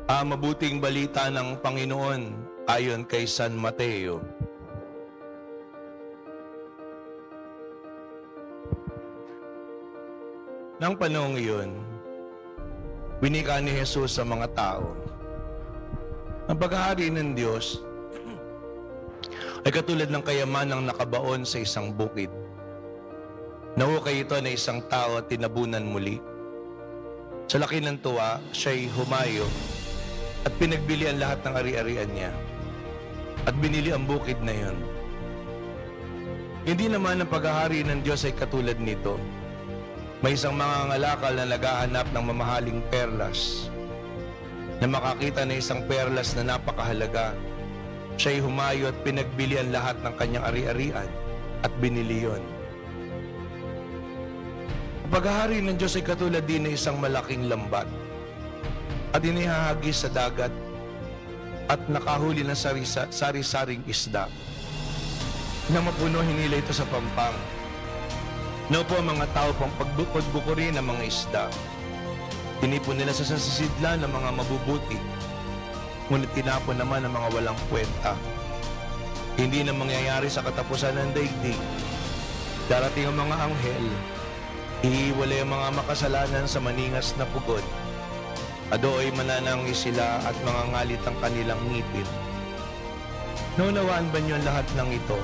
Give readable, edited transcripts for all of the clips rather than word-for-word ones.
Mabuting balita ng Panginoon ayon kay San Mateo. Nang panahong iyon, winika ni Jesus sa mga tao, ang paghahari ng Diyos ay katulad ng kayamanang nakabaon sa isang bukid. Nahukay ito na isang tao at tinabunan muli. Sa laki ng tuwa, siya'y humayo at pinagbili ang lahat ng ari-arian niya at binili ang bukid na iyon. Hindi naman ang paghahari ng Diyos ay katulad nito. May isang mangangalakal na naghahanap ng mamahaling perlas. Na makakita na isang perlas na napakahalaga, siya'y humayo at pinagbili ang lahat ng kanyang ari-arian at binili yon. Ang paghahari ng Diyos ay katulad din ng isang malaking lambat at inihahagis sa dagat at nakahuli ng sari-saring isda. Na mapuno hinila ito sa pampang. Naupo ang mga tao pang pagbukod-bukurin ng mga isda. Tinipon nila sa sasisidlan ng mga mabubuti, ngunit tinapon naman ang mga walang kwenta. Hindi na mangyayari sa katapusan ng daigdig. Darating ang mga anghel, ihiwalay ang mga makasalanan sa maningas na pugod. Adooy mananangis sila at mangangalit ang kanilang ngipin. Naunawaan ba niyo ang lahat ng ito?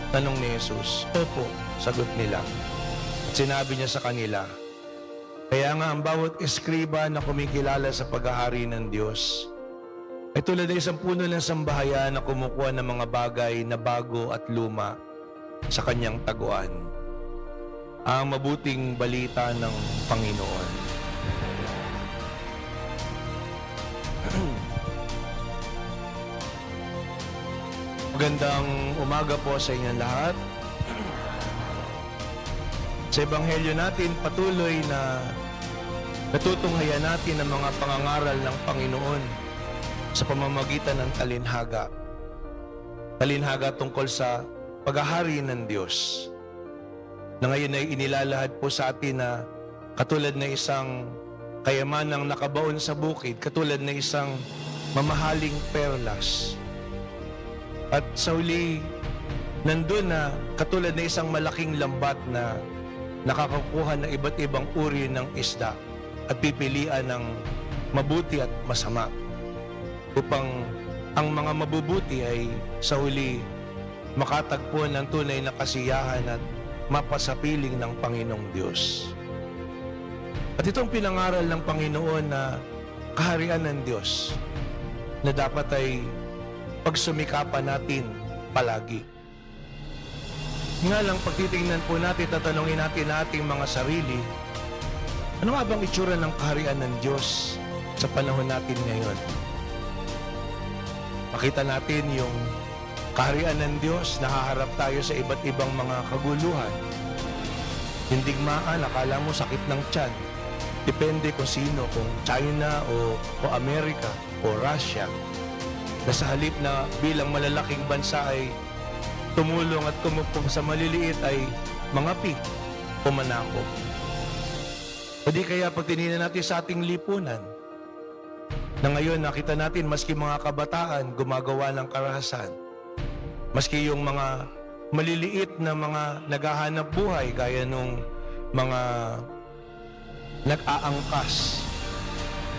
Tanong ni Jesus. Opo, sagot nila. At sinabi niya sa kanila, kaya nga ang bawat eskriba na kumikilala sa paghahari ng Diyos ay tulad ng isang puno ng sambahayan na kumukuha ng mga bagay na bago at luma sa kanyang taguan. Ang mabuting balita ng Panginoon. Magandang umaga po sa inyong lahat. Sa Ebanghelyo natin, patuloy na natutunghayan natin ang mga pangangaral ng Panginoon sa pamamagitan ng talinhaga. Talinhaga tungkol sa paghahari ng Diyos. Na ngayon ay inilalahad po sa atin na katulad na isang kayamanang nakabaon sa bukid, katulad na isang mamahaling perlas. At sa huli, nandun na katulad na isang malaking lambat na nakakakuha ng iba't ibang uri ng isda at pipilian ng mabuti at masama upang ang mga mabubuti ay sa huli makatagpo ng tunay na kasiyahan at mapasapiling ng Panginoong Diyos. At itong pinangaral ng Panginoon na kaharian ng Diyos na dapat ay pagsumikapan natin palagi. Nga lang, pagtitingnan po natin, tatanungin natin na ating mga sarili, ano nga bang itsura ng kaharian ng Diyos sa panahon natin ngayon? Makita natin yung kaharian ng Diyos, nahaharap tayo sa iba't ibang mga kaguluhan. Yung digmaan, akala mo sakit ng tiyan. Depende kung sino, kung China o Amerika o Russia. Na sa halip na bilang malalaking bansa ay tumulong at tumupong sa maliliit ay mangapi o manakop. O di kaya pag tinignan natin sa ating lipunan, na ngayon nakita natin maski mga kabataan gumagawa ng karahasan, maski yung mga maliliit na mga naghahanap buhay gaya nung mga nag-aangkas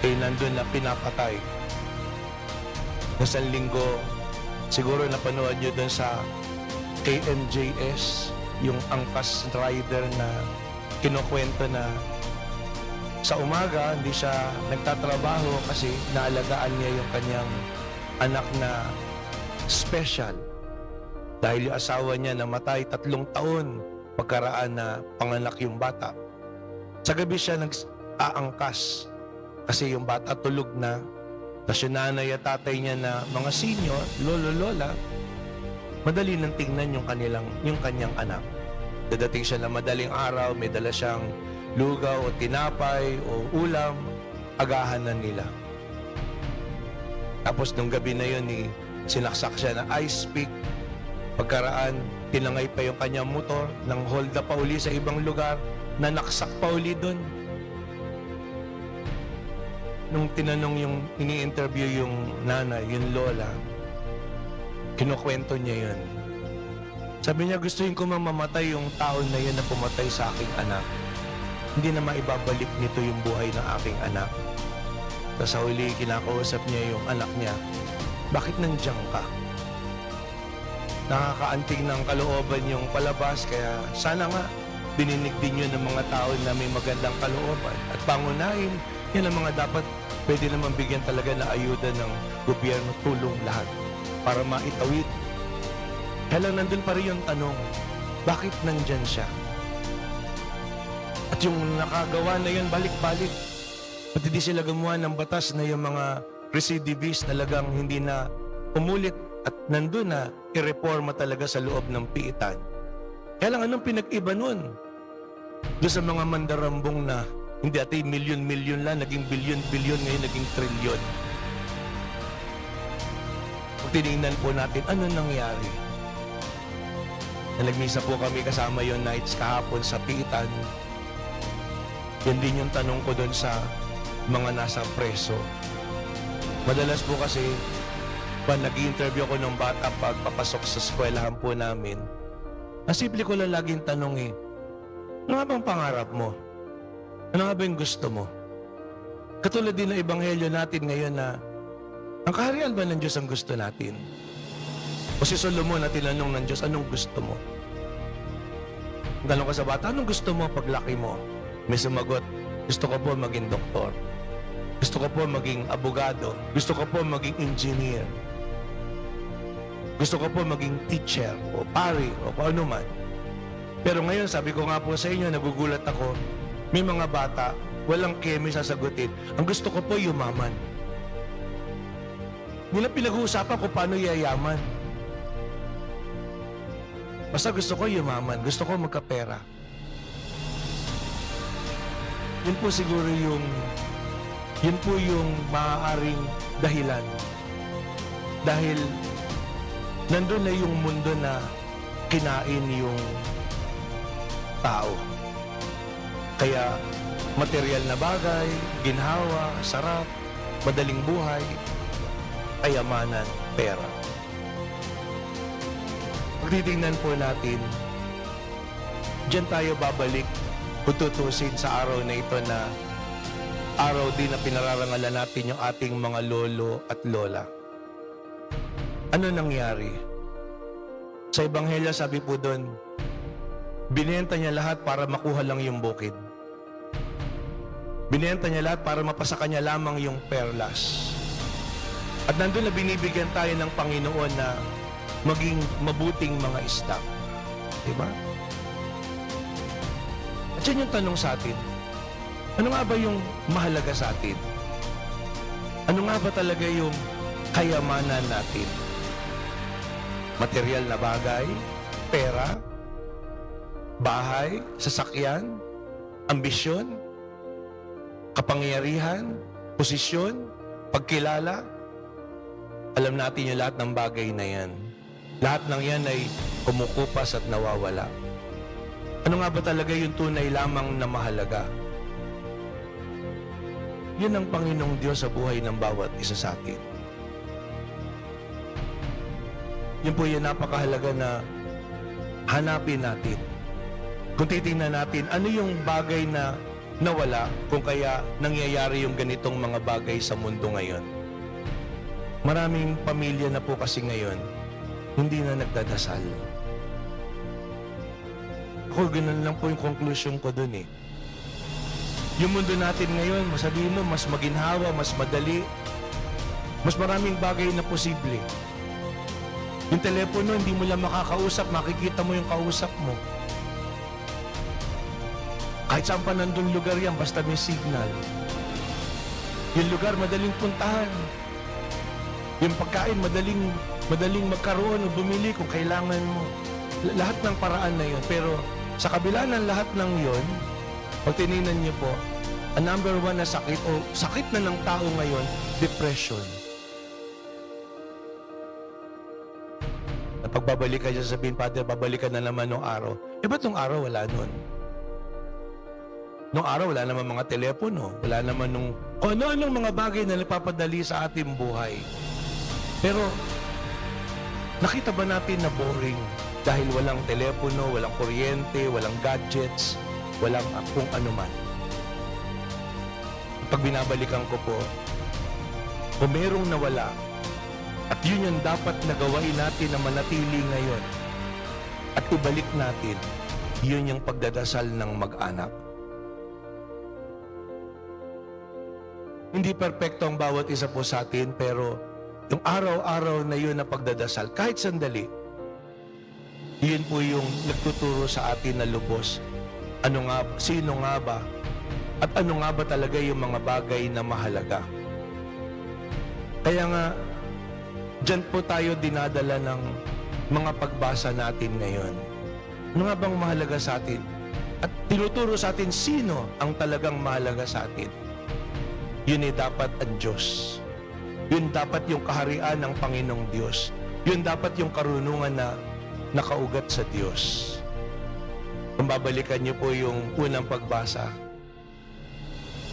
ay nandun na pinapatay. Nasang linggo, siguro napanood nyo dun sa KNJS, yung angkas rider na kinukwento na sa umaga, hindi siya nagtatrabaho kasi naalagaan niya yung kanyang anak na special. Dahil yung asawa niya namatay 3 taon pagkaraan na panganak yung bata. Sa gabi siya nag-aangkas kasi yung bata tulog na. Tapos yung nanay at tatay niya na mga senior, lolo-lola, madali nang tingnan yung kanyang anak. Dadating siya na madaling araw, may dala siyang lugaw o tinapay o ulam, agahan na nila. Tapos nung gabi na yun, sinaksak siya na ice pick. Pagkaraan, tinangay pa yung kanyang motor, nang hold up pa uli sa ibang lugar, nanaksak pa uli doon. nung tinanong yung ini-interview yung nanay, yung lola, kinukwento niya yun. Sabi niya, gustuin ko mamamatay yung tao na yun na pumatay sa aking anak. Hindi na maibabalik nito yung buhay ng aking anak. Tapos sa huli, kinakausap niya yung anak niya, bakit nandiyan ka? Nakakaantig ng kalooban yung palabas, kaya sana nga dininig din yun ng mga tao na may magandang kalooban. At pangunahin, yan ang mga dapat pwede naman bigyan talaga na ayuda ng gobyerno, tulong lahat para maitawid. Kaya lang nandun pa rin yung tanong, bakit nandyan siya? At yung nakagawa na yun, balik-balik. At hindi sila gumawa ng batas na yung mga recidivist talagang hindi na umulit at nandun na ireforma talaga sa loob ng piitan. Kaya lang anong pinag-iba nun? Doon sa mga mandarambong na hindi ati milyon-milyon lang, naging bilyon-bilyon, ngayon naging trilyon. Kung tinignan po natin, ano nangyari? Nagmisa po kami kasama yung nights kahapon sa piitan. Yan din yung tanong ko doon sa mga nasa preso. Madalas po kasi, pag nag-interview ko ng bata pag papasok sa eskwelahan po namin, simple ko lang laging tanong ano nga bang pangarap mo? Ano nga ba yung gusto mo? Katulad din ng ebanghelyo natin ngayon na, ang kaharian ba ng Diyos ang gusto natin? O si Solomon na tinanong ng Diyos, anong gusto mo? Tanong ko sa bata, anong gusto mo paglaki mo? May sumagot, gusto ko po maging doktor. Gusto ko po maging abogado. Gusto ko po maging engineer. Gusto ko po maging teacher o pari o kung ano man. Pero ngayon, sabi ko nga po sa inyo, nagugulat ako, may mga bata, walang kemi sasagutin. Ang gusto ko po yumaman. Nila pinag-uusapan kung paano yayaman. Basta gusto ko yumaman. Gusto ko magkapera. Yun po siguro yun po yung maaaring dahilan. Dahil nandun na yung mundo na kinain yung tao. Kaya material na bagay, ginhawa, sarap, madaling buhay, kayamanan, pera. Pag titingnan po natin, diyan tayo babalik kung tutusin sa araw na ito na araw din na pinararangalan natin yung ating mga lolo at lola. Ano nangyari? Sa Ebanghelyo sabi po doon, binenta niya lahat para makuha lang yung bukid. Binenta niya lahat para mapasa kanya lamang yung perlas. At nandun na binibigyan tayo ng Panginoon na maging mabuting mga isda. Diba? At yan yung tanong sa atin. Ano nga ba yung mahalaga sa atin? Ano nga ba talaga yung kayamanan natin? Material na bagay, pera, bahay, sasakyan, ambisyon, kapangyarihan, posisyon, pagkilala. Alam natin yung lahat ng bagay na yan. Lahat ng yan ay kumukupas at nawawala. Ano nga ba talaga yung tunay lamang na mahalaga? Yun ang Panginoong Diyos sa buhay ng bawat isa sa atin. Yun po yung napakahalaga na hanapin natin. Kung titingnan natin, ano yung bagay na nawala kung kaya nangyayari yung ganitong mga bagay sa mundo ngayon. Maraming pamilya na po kasi ngayon, hindi na nagdadasal. Ako, ganun lang po yung conclusion ko dun eh. Yung mundo natin ngayon, masabihin mo, mas maginhawa, mas madali, mas maraming bagay na posible. Yung telepono, hindi mo lang makakausap, makikita mo yung kausap mo. Kahit saan pa nandun lugar yan, basta may signal. Yung lugar, madaling puntahan. Yung pagkain, madaling magkaroon o bumili kung kailangan mo. Lahat ng paraan na yun. Pero sa kabila ng lahat ng yun, pag tinignan niyo po, ang number one na sakit o sakit na ng tao ngayon, depression. Na pagbabalikan niya, sabihin, Father, babalikan na naman ng araw. Ba't nung araw wala nun? Noong araw, wala naman mga telepono, wala naman kung ano-anong mga bagay na nagpapadali sa ating buhay. Pero, nakita ba natin na boring dahil walang telepono, walang kuryente, walang gadgets, walang kung ano man? Pag binabalikan ko po, kung merong nawala, at yun yung dapat na gawain natin na manatili ngayon, at ibalik natin, yun yung pagdadasal ng mag-anak. Hindi perpekto ang bawat isa po sa atin, pero yung araw-araw na yun na pagdadasal, kahit sandali, yun po yung nagtuturo sa atin na lubos. Sino nga ba? At ano nga ba talaga yung mga bagay na mahalaga? Kaya nga, dyan po tayo dinadala ng mga pagbasa natin ngayon. Ano nga bang mahalaga sa atin? At tinuturo sa atin sino ang talagang mahalaga sa atin. Yun ay dapat ang Diyos. Yun dapat yung kaharian ng Panginoong Diyos. Yun dapat yung karunungan na nakaugat sa Diyos. Kung babalikan niyo po yung unang pagbasa,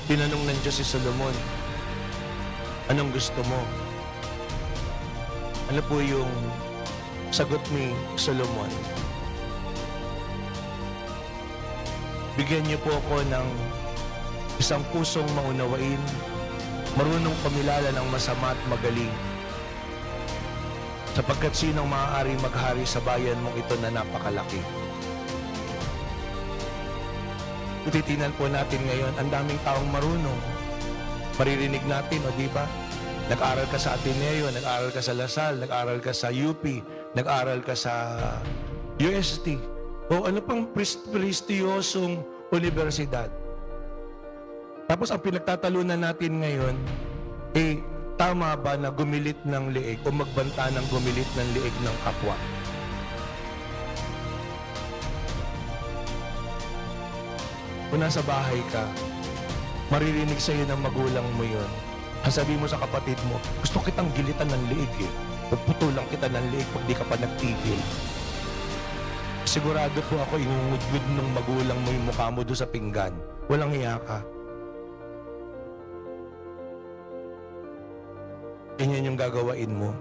tinanong ng Diyos si Solomon, anong gusto mo? Ano po yung sagot ni Solomon? Bigyan niyo po ako ng isang pusong maunawain, marunong pamilala ng masama at magaling, sapagkat sinong maaaring maghari sa bayan mong ito na napakalaki. Titinan po natin ngayon, ang daming taong marunong. Maririnig natin, o di ba? Nag-aral ka sa Ateneo, nag-aral ka sa Lasal, nag-aral ka sa UP, nag-aral ka sa UST, o ano pang prestiyosong universidad. Tapos ang pinagtatalunan natin ngayon, tama ba na gumilit ng leeg o magbanta ng gumilit ng leeg ng kapwa? Kung nasa bahay ka, maririnig sa iyo ng magulang mo yun. Sasabihin mo sa kapatid mo, gusto kitang gilitan ng leeg o putulang kita ng leeg pag di ka pa nagtigil. Sigurado po ako, ingungudgud ng magulang mo yung mukha mo doon sa pinggan. Walang hiya ka. Ganyan yung gagawain mo.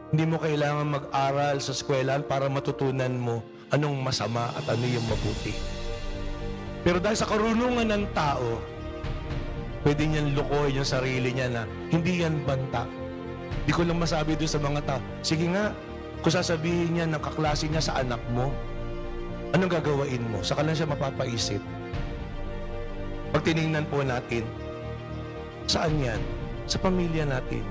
Hindi mo kailangan mag-aral sa eskwelahan para matutunan mo anong masama at ano yung mabuti. Pero dahil sa karunungan ng tao, pwede niyan lukoy yung sarili niya na hindi yan banta. Di ko lang masabi doon sa mga tao, sige nga, kung sasabihin niya ng kaklase niya sa anak mo, anong gagawain mo? Saka lang siya mapapaisip. Pag tinignan po natin, saan yan? Sa pamilya natin.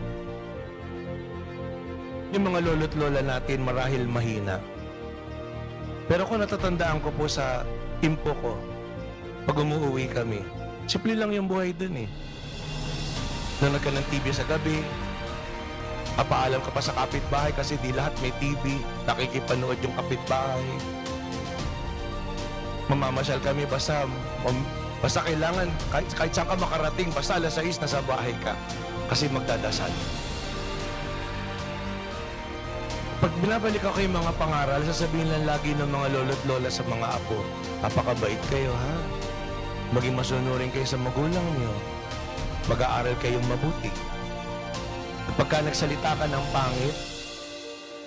Yung mga lolo't lola natin marahil mahina. Pero kung natatandaan ko po sa timpo ko, pag umuwi kami, simple lang yung buhay dun Nanonood ka ng TV sa gabi, papaalam ka pa sa kapitbahay kasi di lahat may TV, nakikipanood yung kapitbahay. Mamamasyal kami basta kailangan, kahit saan ka makarating, basta alas 6 nasa bahay ka. Kasi magdadasal. Pag binabalik ako yung mga pangaral, sasabihin lang lagi ng mga lolo't lola sa mga apo, napakabait kayo ha. Maging masunurin kayo sa magulang niyo. Mag-aaral kayong mabuti. At pagka nagsalita ka ng pangit,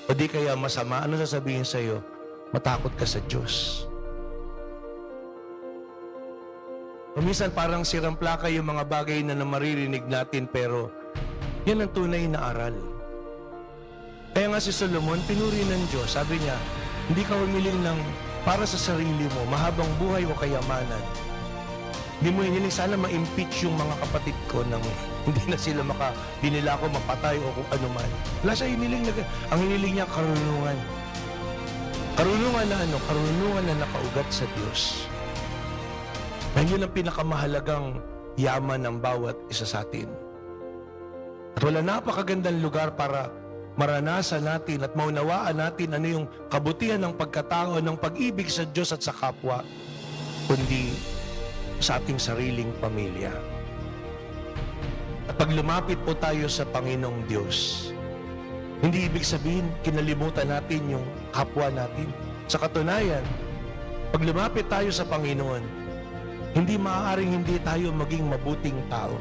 o di kaya masama, ano sasabihin sa'yo? Matakot ka sa Diyos. O minsan parang sirampla yung mga bagay na maririnig natin, pero yan ang tunay na aral. Kaya nga si Solomon, pinuri ng Diyos. Sabi niya, hindi ka humiling ng para sa sarili mo, mahabang buhay o kayamanan. Hindi mo hiniling sana ma-impeach yung mga kapatid ko nang hindi nila ako mapatay o kung ano man. Wala siya hiniling. Ang hiniling niya, karunungan. Karunungan na Karunungan na nakaugat sa Diyos. Dahil yun ang pinakamahalagang yaman ng bawat isa sa atin. At wala napakagandang lugar para maranasan natin at maunawaan natin ano yung kabutihan ng pagkatao, ng pag-ibig sa Diyos at sa kapwa, kundi sa ating sariling pamilya. At pag lumapit po tayo sa Panginoong Diyos, hindi ibig sabihin kinalimutan natin yung kapwa natin. Sa katunayan, pag lumapit tayo sa Panginoon, hindi maaaring hindi tayo maging mabuting tao.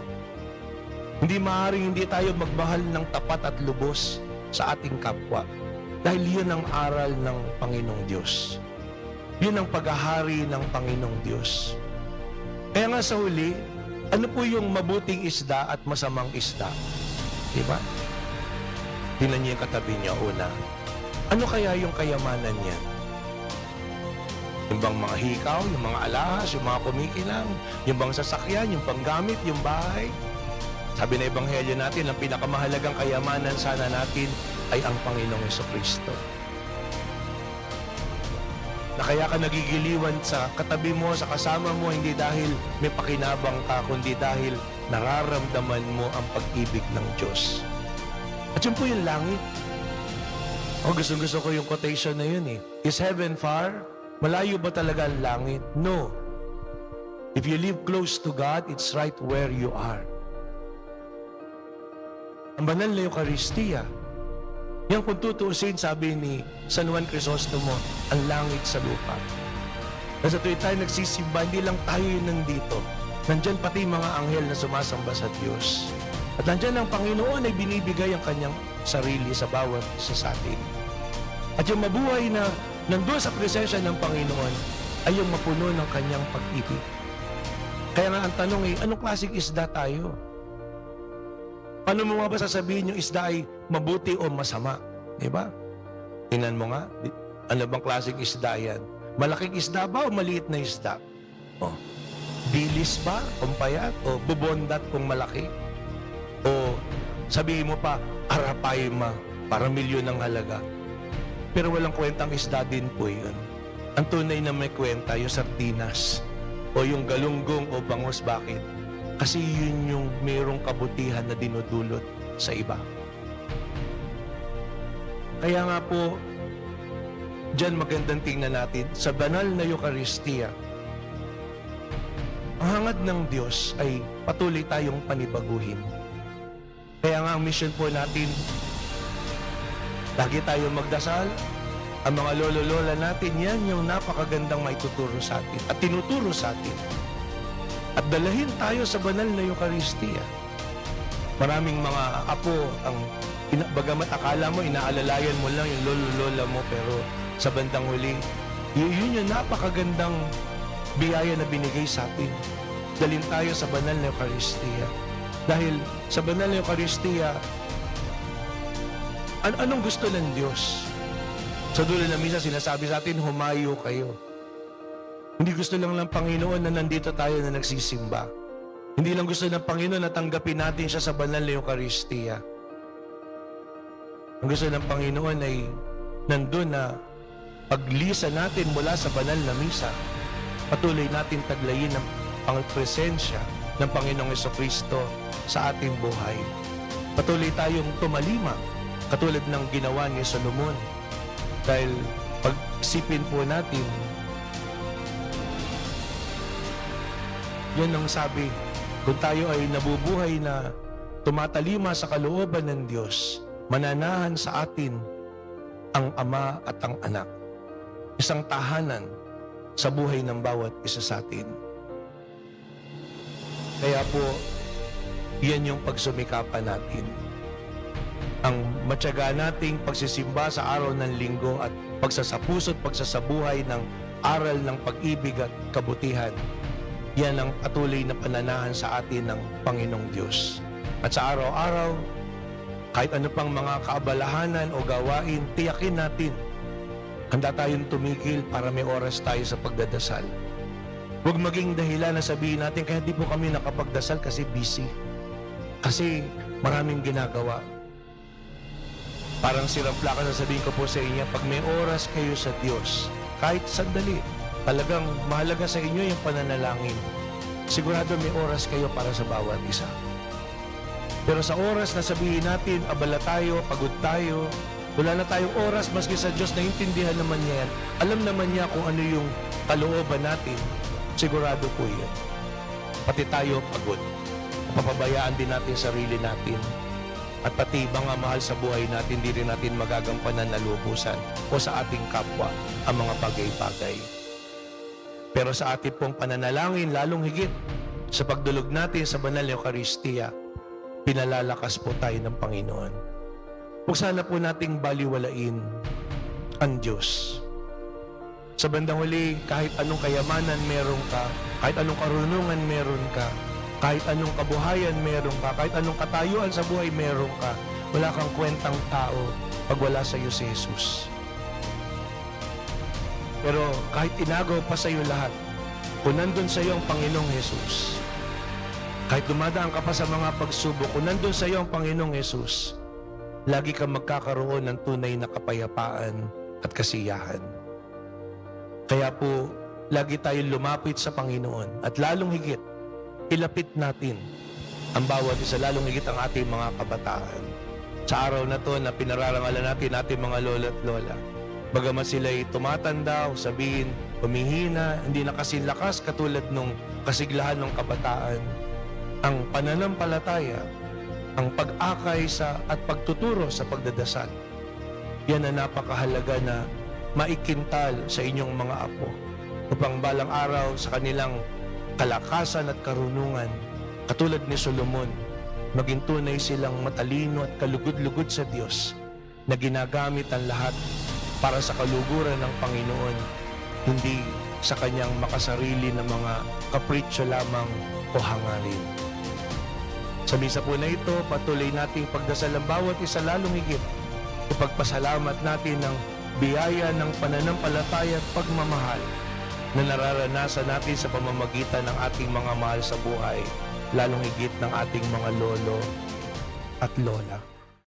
Hindi maaaring hindi tayo magmahal ng tapat at lubos sa ating kapwa. Dahil yun ang aral ng Panginoong Diyos. Yun ang paghahari ng Panginoong Diyos. Kaya nga sa huli, ano po yung mabuting isda at masamang isda? Diba? Tingnan niyo yung katabi niyo una. Ano kaya yung kayamanan niya? Yung bang mga hikaw, yung mga alahas, yung mga kumikinang, yung bang sasakyan, yung panggamit, yung bahay? Sabi na Ebanghelyo natin, ang pinakamahalagang kayamanan sana natin ay ang Panginoong Jesucristo. Na kaya ka nagigiliwan sa katabi mo, sa kasama mo, hindi dahil may pakinabang ka, kundi dahil nararamdaman mo ang pag-ibig ng Diyos. At yun po yung langit. Gusto ko yung quotation na yun eh. Is heaven far? Malayo ba talaga ang langit? No. If you live close to God, it's right where you are. Ang banal na Eucharistia, yan kung tutuusin, sabi ni San Juan Crisostomo, ang langit sa lupa. Kasi tuwing tayo nagsisimba, hindi lang tayo yun nandito. Nandyan pati mga anghel na sumasamba sa Diyos. At nandyan ang Panginoon ay binibigay ang kanyang sarili sa bawat isa sa atin. At yung mabuhay na nandoon sa presensya ng Panginoon ay yung mapuno ng kanyang pag-ibig. Kaya nga ang tanong ay, anong klaseng isda tayo? Paano mo nga ba sasabihin yung isda ay mabuti o masama? Diba? Tingnan mo nga, ano bang klaseng isda yan? Malaking isda ba o maliit na isda? Bilis ba kung payat? O bubondat kung malaki? O sabihin mo pa, arapayma, para milyon ang halaga. Pero walang kwentang isda din po yun. Ang tunay na may kwenta, yung sardinas, o yung galunggong o bangus. Bakit? Kasi yun yung mayroong kabutihan na dinudulot sa iba. Kaya nga po, dyan magandang tingnan natin, sa banal na Eucharistia, ang hangad ng Diyos ay patuloy tayong panibaguhin. Kaya nga ang mission po natin, lagi tayong magdasal. Ang mga lolo-lola natin, yan yung napakagandang maituturo sa atin at tinuturo sa atin. At dalahin tayo sa banal na Eucharistia. Maraming mga apo, bagamat akala mo, inaalalayan mo lang yung lolo-lola mo, pero sa bandang huli, yun yung napakagandang biyaya na binigay sa atin. Dalhin tayo sa banal na Eucharistia. Dahil sa banal na Eucharistia, anong gusto ng Diyos? Sa dulo ng misa, sinasabi sa atin, humayo kayo. Hindi gusto lang ng Panginoon na nandito tayo na nagsisimba. Hindi lang gusto ng Panginoon na tanggapin natin siya sa banal na Eucharistia. Ang gusto ng Panginoon ay nandun na paglisa natin mula sa banal na misa, patuloy natin taglayin ang presensya ng Panginoong Jesucristo sa ating buhay. Patuloy tayong tumalima, katulad ng ginawa ni Solomon. Dahil pagsipin po natin, yan ang sabi, kung tayo ay nabubuhay na tumatalima sa kalooban ng Diyos, mananahan sa atin ang Ama at ang Anak. Isang tahanan sa buhay ng bawat isa sa atin. Kaya po, yan yung pagsumikapan natin. Ang matyaga nating pagsisimba sa araw ng linggo at pagsasapuso't pagsasabuhay ng aral ng pag-ibig at kabutihan, yan ang patuloy na pananahan sa atin ng Panginoong Diyos. At sa araw-araw, kahit ano pang mga kaabalahanan o gawain, tiyakin natin, handa tayong tumigil para may oras tayo sa pagdadasal. Huwag maging dahilan na sabihin natin, kaya di po kami nakapagdasal kasi busy. Kasi maraming ginagawa. Parang sirampla ka, sasabihin ko po sa inyo, pag may oras kayo sa Diyos, kahit sandali, talagang mahalaga sa inyo yung pananalangin. Sigurado may oras kayo para sa bawat isa. Pero sa oras na sabihin natin, abala tayo, pagod tayo, wala na tayong oras, maski sa Diyos, naintindihan naman niya yan. Alam naman niya kung ano yung kalooban natin. Sigurado po yan. Pati tayo pagod. Papabayaan din natin sarili natin. At pati mga mahal sa buhay natin, di rin natin magagampanan na lubusan o sa ating kapwa ang mga bagay-bagay. Pero sa ating pong pananalangin, lalong higit sa pagdulog natin sa banal na Eucharistia, pinalalakas po tayo ng Panginoon. Huwag sana po nating baliwalain ang Diyos. Sa bandang huli, kahit anong kayamanan meron ka, kahit anong karunungan meron ka, kahit anong kabuhayan meron ka, kahit anong katayuan sa buhay meron ka, wala kang kwentang tao pag wala sa iyo si Jesus. Pero kahit inagaw pa sa iyo lahat, kung nandun sa iyo ang Panginoong Jesus, kahit dumadaan ka pa sa mga pagsubok, kung nandun sa iyo ang Panginoong Jesus, lagi kang magkakaroon ng tunay na kapayapaan at kasiyahan. Kaya po, lagi tayong lumapit sa Panginoon at lalong higit, ilapit natin ang bawat isa, lalong higit ang ating mga kabataan. Sa araw na to na pinararangalan natin ating mga lola at lola, bagamat sila'y tumatanda o sabihin, humihina, hindi na kasi lakas katulad nung kasiglahan ng kabataan, ang pananampalataya, ang pag-akay sa at pagtuturo sa pagdadasal, yan na napakahalaga na maikintal sa inyong mga apo upang balang araw sa kanilang kalakasan at karunungan, katulad ni Solomon, maging tunay silang matalino at kalugod-lugod sa Diyos na ginagamit ang lahat para sa kaluguran ng Panginoon, hindi sa kanyang makasarili na mga kapritsyo lamang o hangarin. Sa misa po na ito, patuloy nating pagdasal ang bawat isa, lalong higit ipagpasalamat natin ang biyaya ng pananampalataya at pagmamahal na nararanasan natin sa pamamagitan ng ating mga mahal sa buhay, lalong higit ng ating mga lolo at lola.